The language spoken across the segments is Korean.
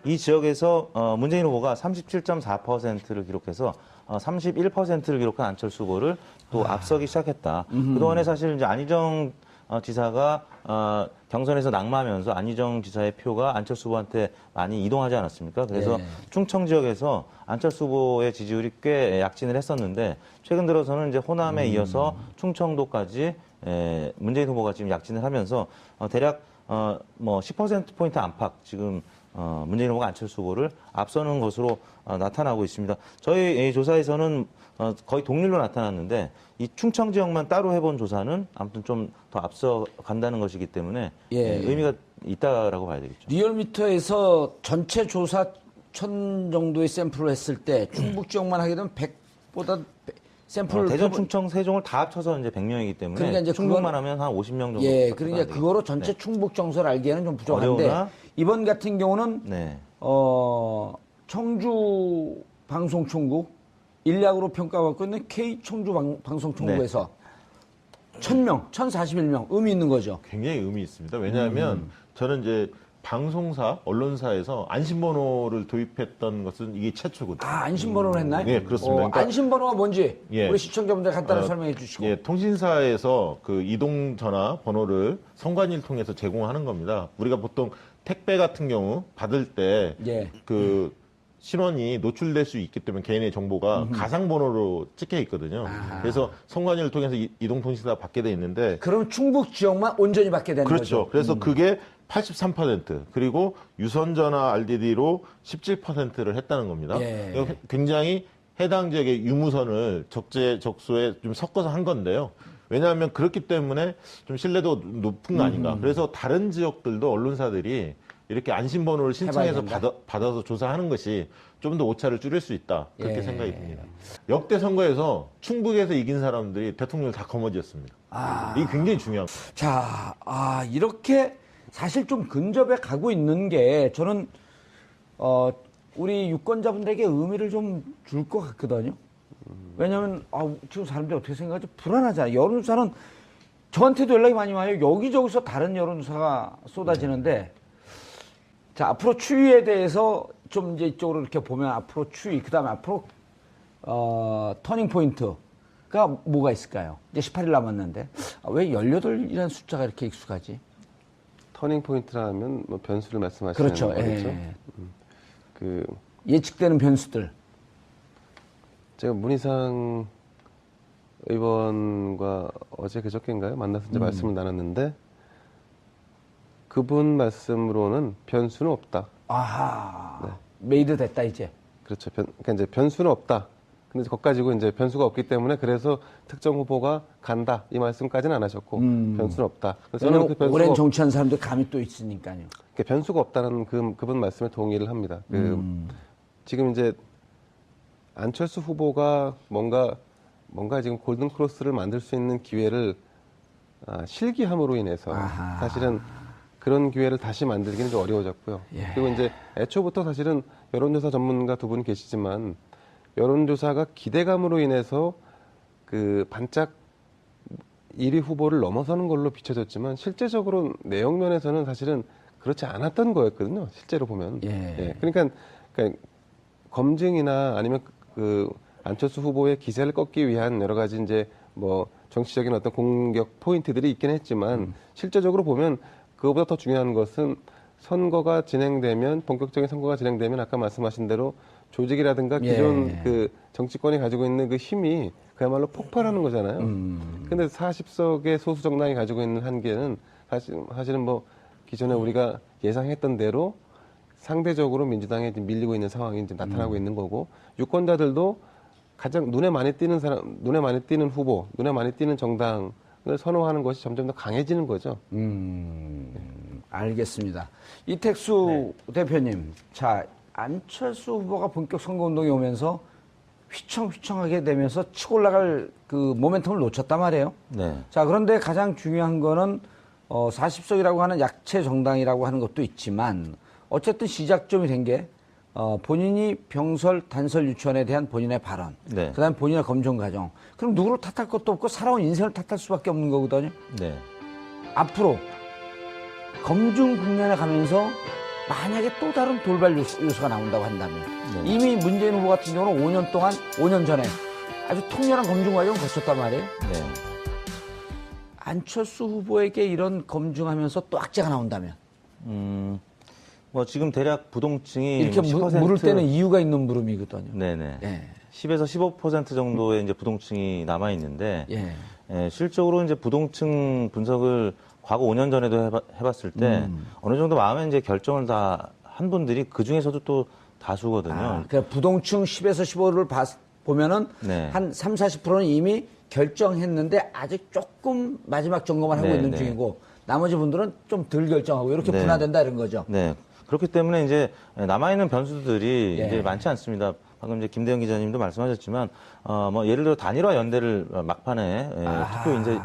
이 지역에서 문재인 후보가 37.4%를 기록해서 31%를 기록한 안철수 후보를 또 앞서기 시작했다. 그동안에 사실 이제 안희정 지사가 경선에서 낙마하면서 안희정 지사의 표가 안철수 후보한테 많이 이동하지 않았습니까? 그래서 충청 지역에서 안철수 후보의 지지율이 꽤 약진을 했었는데 최근 들어서는 이제 호남에 이어서 충청도까지 문재인 후보가 지금 약진을 하면서 대략 뭐 10%포인트 안팎 지금 문재인 후보가 안철수 후보를 앞서는 것으로 나타나고 있습니다. 저희 조사에서는 거의 동률로 나타났는데 이 충청 지역만 따로 해본 조사는 아무튼 좀 더 앞서 간다는 것이기 때문에 의미가 있다라고 봐야 되겠죠. 리얼미터에서 전체 조사 1000 정도의 샘플을 했을 때 충북 지역만 하게 되면 100보다 샘플을 대전, 충청, 세종을 다 합쳐서 이제 100명이기 때문에 그러니까 이제 충북만 하면 한 50명 정도. 그러니까 그거로 전체 충북 정서를 알기에는 좀 부족한데 어려우나? 이번 같은 경우는 청주 방송총국 인략으로 평가받고 있는 K 청주 방송총국에서 1000명, 1041명 의미 있는 거죠. 굉장히 의미 있습니다. 왜냐하면 저는 이제 방송사, 언론사에서 안심번호를 도입했던 것은 이게 최초거든요. 안심번호를 했나요? 네, 그렇습니다. 그러니까 안심번호가 뭔지 우리 시청자분들 간단히 설명해 주시고. 통신사에서 그 이동전화 번호를 선관위를 통해서 제공하는 겁니다. 우리가 보통 택배 같은 경우 받을 때 그 신원이 노출될 수 있기 때문에 개인의 정보가 가상번호로 찍혀 있거든요. 그래서 선관위를 통해서 이동통신사 받게 돼 있는데 그럼 충북 지역만 온전히 받게 되는 그렇죠. 거죠. 그래서 그게 83% 그리고 유선전화 RDD로 17%를 했다는 겁니다. 굉장히 해당 지역의 유무선을 적재적소에 좀 섞어서 한 건데요. 왜냐하면 그렇기 때문에 좀 신뢰도 높은 거 아닌가. 그래서 다른 지역들도 언론사들이 이렇게 안심번호를 신청해서 받아서 조사하는 것이 좀 더 오차를 줄일 수 있다. 그렇게 생각이 듭니다. 역대 선거에서 충북에서 이긴 사람들이 대통령을 다 거머쥐었습니다. 이게 굉장히 중요합니다. 자, 이렇게 사실 좀 근접해 가고 있는 게 저는 우리 유권자분들에게 의미를 좀 줄 것 같거든요. 왜냐하면 지금 사람들이 어떻게 생각하지? 불안하잖아요. 여론조사는 저한테도 연락이 많이 와요. 여기저기서 다른 여론조사가 쏟아지는데 자, 앞으로 추이에 대해서 좀 이제 이쪽으로 이렇게 보면 앞으로 추이, 그 다음에 앞으로, 터닝 포인트가 뭐가 있을까요? 이제 18일 남았는데, 왜 18이라는 숫자가 이렇게 익숙하지? 터닝 포인트라면 뭐 변수를 말씀하시는 그렇죠. 거겠죠? 예측되는 변수들. 제가 문희상 의원과 어제 그저께인가요? 만나서 이제 말씀을 나눴는데, 그분 말씀으로는 변수는 없다. 메이드 됐다, 이제. 그렇죠. 그러니까 이제 변수는 없다. 근데 그것 가지고 이제 변수가 없기 때문에 그래서 특정 후보가 간다. 이 말씀까지는 안 하셨고, 변수는 없다. 그래서 저는 그 변수가 오랜 정치한 사람들 감이 또 있으니까요. 그러니까 변수가 없다는 그분 말씀에 동의를 합니다. 지금 이제 안철수 후보가 뭔가 지금 골든 크로스를 만들 수 있는 기회를 실기함으로 인해서 사실은 그런 기회를 다시 만들기는 좀 어려워졌고요. 그리고 이제 애초부터 사실은 여론조사 전문가 두 분 계시지만 여론조사가 기대감으로 인해서 그 반짝 1위 후보를 넘어서는 걸로 비춰졌지만 실제적으로 내용 면에서는 사실은 그렇지 않았던 거였거든요. 실제로 보면. 그러니까 검증이나 아니면 그 안철수 후보의 기세를 꺾기 위한 여러 가지 이제 뭐 정치적인 어떤 공격 포인트들이 있긴 했지만 실제적으로 보면 그거보다 더 중요한 것은 선거가 진행되면 본격적인 선거가 진행되면 아까 말씀하신 대로 조직이라든가 기존 그 정치권이 가지고 있는 그 힘이 그야말로 폭발하는 거잖아요. 근데 40석의 소수 정당이 가지고 있는 한계는 사실은 뭐 기존에 우리가 예상했던 대로 상대적으로 민주당에 밀리고 있는 상황이 이제 나타나고 있는 거고 유권자들도 가장 눈에 많이 띄는 사람, 눈에 많이 띄는 후보, 눈에 많이 띄는 정당을 선호하는 것이 점점 더 강해지는 거죠. 알겠습니다. 이택수 대표님, 자, 안철수 후보가 본격 선거운동에 오면서 휘청휘청하게 되면서 치고 올라갈 그 모멘텀을 놓쳤단 말이에요. 자, 그런데 가장 중요한 거는 40석이라고 하는 약체 정당이라고 하는 것도 있지만 어쨌든 시작점이 된 게 본인이 병설, 단설 유치원에 대한 본인의 발언, 그다음에 본인의 검증 과정. 그럼 누구를 탓할 것도 없고 살아온 인생을 탓할 수밖에 없는 거거든요. 앞으로 검증 국면에 가면서 만약에 또 다른 돌발 요소가 나온다고 한다면 이미 문재인 후보 같은 경우는 5년 전에 아주 통렬한 검증 과정을 거쳤단 말이에요. 네. 안철수 후보에게 이런 검증하면서 또 악재가 나온다면 뭐 지금 대략 부동층이 이렇게 10% 물을 때는 이유가 있는 물음이거든요. 네네. 예. 10에서 15% 정도의 이제 부동층이 남아 있는데 예. 실적으로 이제 부동층 분석을 과거 5년 전에도 해봤을 때 어느 정도 마음에 이제 결정을 다 한 분들이 그 중에서도 또 다수거든요. 그러니까 부동층 10에서 15를 보면은 네. 한 3, 40%는 이미 결정했는데 아직 조금 마지막 점검을 하고 네, 있는 네. 중이고 나머지 분들은 좀 덜 결정하고 이렇게 네. 분화된다 이런 거죠. 네. 그렇기 때문에 이제 남아있는 변수들이 예. 이제 많지 않습니다. 방금 이제 김대영 기자님도 말씀하셨지만, 뭐 예를 들어 단일화 연대를 막판에 투표 인제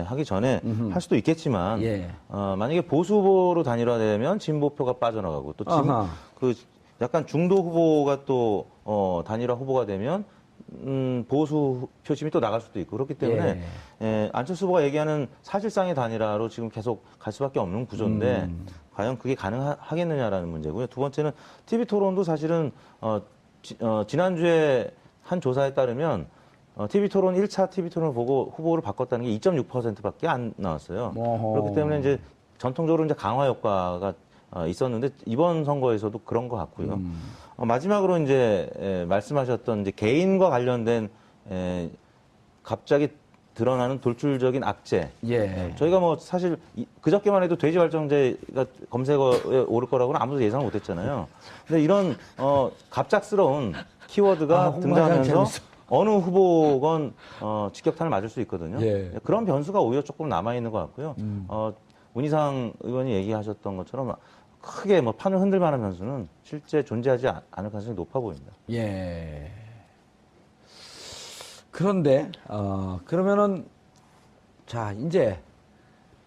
하기 전에 할 수도 있겠지만, 예. 만약에 보수 후보로 단일화되면 진보표가 빠져나가고 또 아하. 그 약간 중도 후보가 또 단일화 후보가 되면 보수 표심이 또 나갈 수도 있고 그렇기 때문에 안철수 후보가 얘기하는 사실상의 단일화로 지금 계속 갈 수밖에 없는 구조인데 과연 그게 가능하겠느냐라는 문제고요. 두 번째는 TV 토론도 사실은 지난주에 한 조사에 따르면 TV 토론 1차 TV 토론을 보고 후보를 바꿨다는 게 2.6%밖에 안 나왔어요. 어허. 그렇기 때문에 이제 전통적으로 이제 강화 효과가 있었는데 이번 선거에서도 그런 것 같고요. 마지막으로 이제 말씀하셨던 이제 개인과 관련된 갑자기 드러나는 돌출적인 악재. 예. 저희가 뭐 사실 그저께만 해도 돼지발정제가 검색어에 오를 거라고는 아무도 예상 못했잖아요. 근데 이런 갑작스러운 키워드가 홍보하기 등장하면서 재밌어. 어느 후보건 직격탄을 맞을 수 있거든요. 예. 그런 변수가 오히려 조금 남아 있는 것 같고요. 문희상 의원이 얘기하셨던 것처럼 크게 뭐 판을 흔들 만한 변수는 실제 존재하지 않을 가능성이 높아 보입니다. 예. 그런데 그러면은 자 이제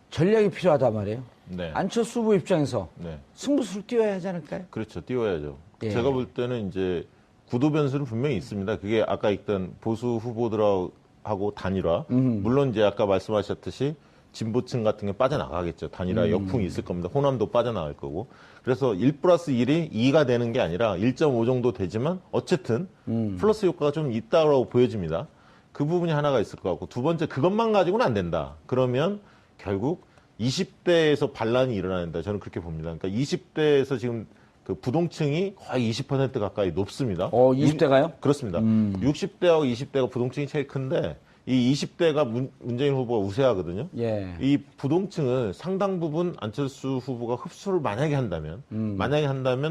전략이 필요하단 말이에요. 네. 안철수 후보 입장에서 네. 승부수를 띄워야 하지 않을까요? 그렇죠. 띄워야죠. 예. 제가 볼 때는 이제 구도 변수는 분명히 있습니다. 그게 아까 있던 보수 후보들하고 단일화. 물론 이제 아까 말씀하셨듯이 진보층 같은 게 빠져나가겠죠. 단일화 역풍이 있을 겁니다. 호남도 빠져나갈 거고. 그래서 1+1이 2가 되는 게 아니라 1.5 정도 되지만 어쨌든 플러스 효과가 좀 있다고 보여집니다. 그 부분이 하나가 있을 것 같고 두 번째 그것만 가지고는 안 된다. 그러면 결국 20대에서 반란이 일어난다. 저는 그렇게 봅니다. 그러니까 20대에서 지금 그 부동층이 거의 20% 가까이 높습니다. 20대가요? 그렇습니다. 60대하고 20대가 부동층이 제일 큰데 이 20대가 문재인 후보가 우세하거든요. 예. 이 부동층을 상당 부분 안철수 후보가 흡수를 만약에 한다면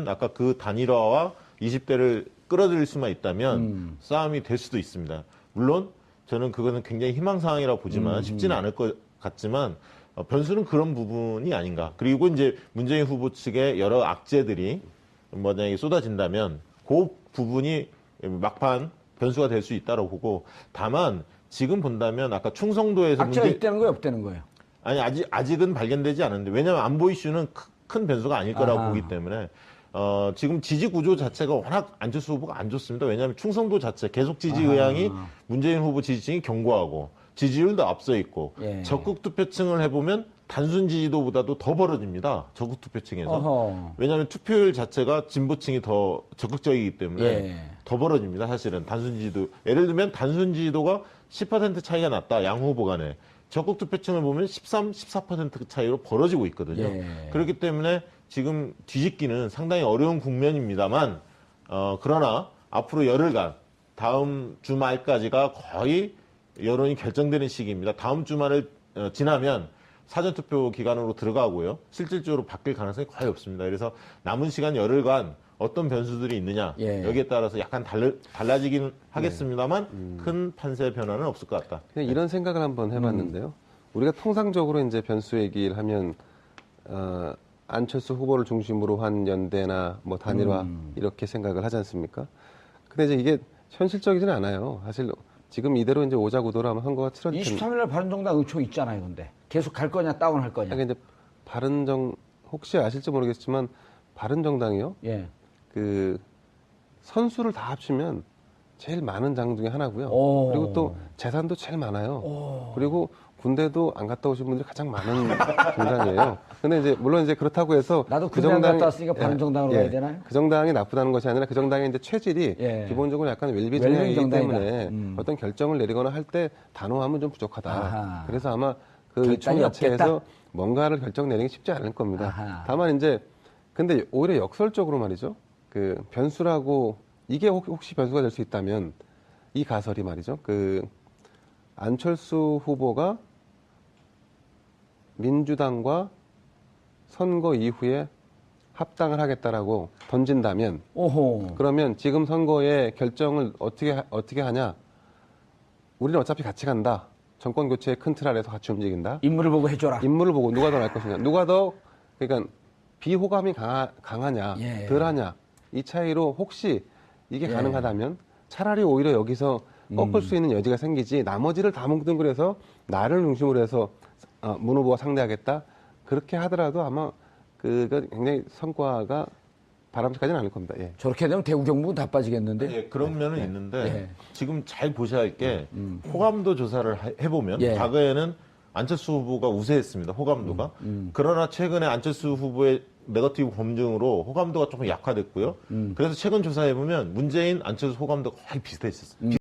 아까 그 단일화와 20대를 끌어들일 수만 있다면 싸움이 될 수도 있습니다. 물론 저는 그거는 굉장히 희망사항이라고 보지만 쉽지는 않을 것 같지만 변수는 그런 부분이 아닌가. 그리고 이제 문재인 후보 측의 여러 악재들이 만약에 쏟아진다면 그 부분이 막판 변수가 될 수 있다고 보고 다만 지금 본다면 아까 충성도에서 악재가 있다는 거예요, 없다는 거예요? 아니 아직은 발견되지 않았는데 왜냐하면 안보 이슈는 큰 변수가 아닐 거라고 보기 때문에 지금 지지 구조 자체가 워낙 안철수 후보가 안 좋습니다. 왜냐하면 충성도 자체 계속 지지 의향이 문재인 후보 지지층이 견고하고 지지율도 앞서 있고 예. 적극 투표층을 해보면 단순 지지도보다도 더 벌어집니다. 적극 투표층에서. 어허. 왜냐하면 투표율 자체가 진보층이 더 적극적이기 때문에 예. 더 벌어집니다. 사실은 단순 지지도. 예를 들면 단순 지지도가 10% 차이가 났다. 양 후보 간에. 적극 투표층을 보면 13, 14% 차이로 벌어지고 있거든요. 예. 그렇기 때문에 지금 뒤집기는 상당히 어려운 국면입니다만 그러나 앞으로 열흘간 다음 주말까지가 거의 여론이 결정되는 시기입니다. 다음 주말을 지나면 사전투표 기간으로 들어가고요. 실질적으로 바뀔 가능성이 거의 없습니다. 그래서 남은 시간 열흘간 어떤 변수들이 있느냐 예. 여기에 따라서 약간 달라지긴 하겠습니다만 큰 판세 변화는 없을 것 같다. 그냥 이런 생각을 한번 해봤는데요. 우리가 통상적으로 이제 변수 얘기를 하면 안철수 후보를 중심으로 한 연대나 뭐 단일화 이렇게 생각을 하지 않습니까? 근데 이제 이게 현실적이지는 않아요. 사실 지금 이대로 이제 오자구도로 하면 선거가 치러질 텐데. 23일날 바른정당 의총 있잖아요, 근데. 계속 갈 거냐, 다운할 거냐. 이제 혹시 아실지 모르겠지만 바른정당이요. 예. 그 선수를 다 합치면 제일 많은 당 중에 하나고요. 오. 그리고 또 재산도 제일 많아요. 그리고 군대도 안 갔다 오신 분들이 가장 많은 정당이에요. 근데 이제 물론 이제 그렇다고 해서 나도 군대 안 갔다 왔으니까 바른정당으로 가야 되나요? 그 정당이 나쁘다는 것이 아니라 그 정당의 이제 체질이 예. 기본적으로 약간 웰비 웰빙 정당이기 정당이다. 때문에 어떤 결정을 내리거나 할 때 단호함은 좀 부족하다. 아하. 그래서 아마 그 결단이 총자체에서 없겠다? 뭔가를 결정 내리기 쉽지 않을 겁니다. 아하. 다만 이제 근데 오히려 역설적으로 말이죠. 그 변수라고 이게 혹시 변수가 될 수 있다면 이 가설이 말이죠. 그 안철수 후보가 민주당과 선거 이후에 합당을 하겠다라고 던진다면 오호. 그러면 지금 선거의 결정을 어떻게 하냐? 우리는 어차피 같이 간다. 정권 교체의 큰 틀 아래서 같이 움직인다. 인물을 보고 해줘라. 인물을 보고 누가 더 나을 것이냐. 누가 더 그러니까 비호감이 강하냐, 예. 덜하냐. 이 차이로 혹시 이게 가능하다면 차라리 오히려 여기서 꺾을 수 있는 여지가 생기지 나머지를 다 뭉뚱그려서 나를 중심으로 해서 문 후보가 상대하겠다. 그렇게 하더라도 아마 그가 굉장히 성과가 바람직하지는 않을 겁니다. 예. 저렇게 되면 대구 경북은 다 빠지겠는데. 예, 그런 면은 있는데 예. 지금 잘 보셔야 할 게 호감도 조사를 해보면 예. 과거에는 안철수 후보가 우세했습니다. 호감도가. 그러나 최근에 안철수 후보의 네거티브 검증으로 호감도가 조금 약화됐고요. 그래서 최근 조사해보면 문재인, 안철수 호감도가 거의 비슷했었어요.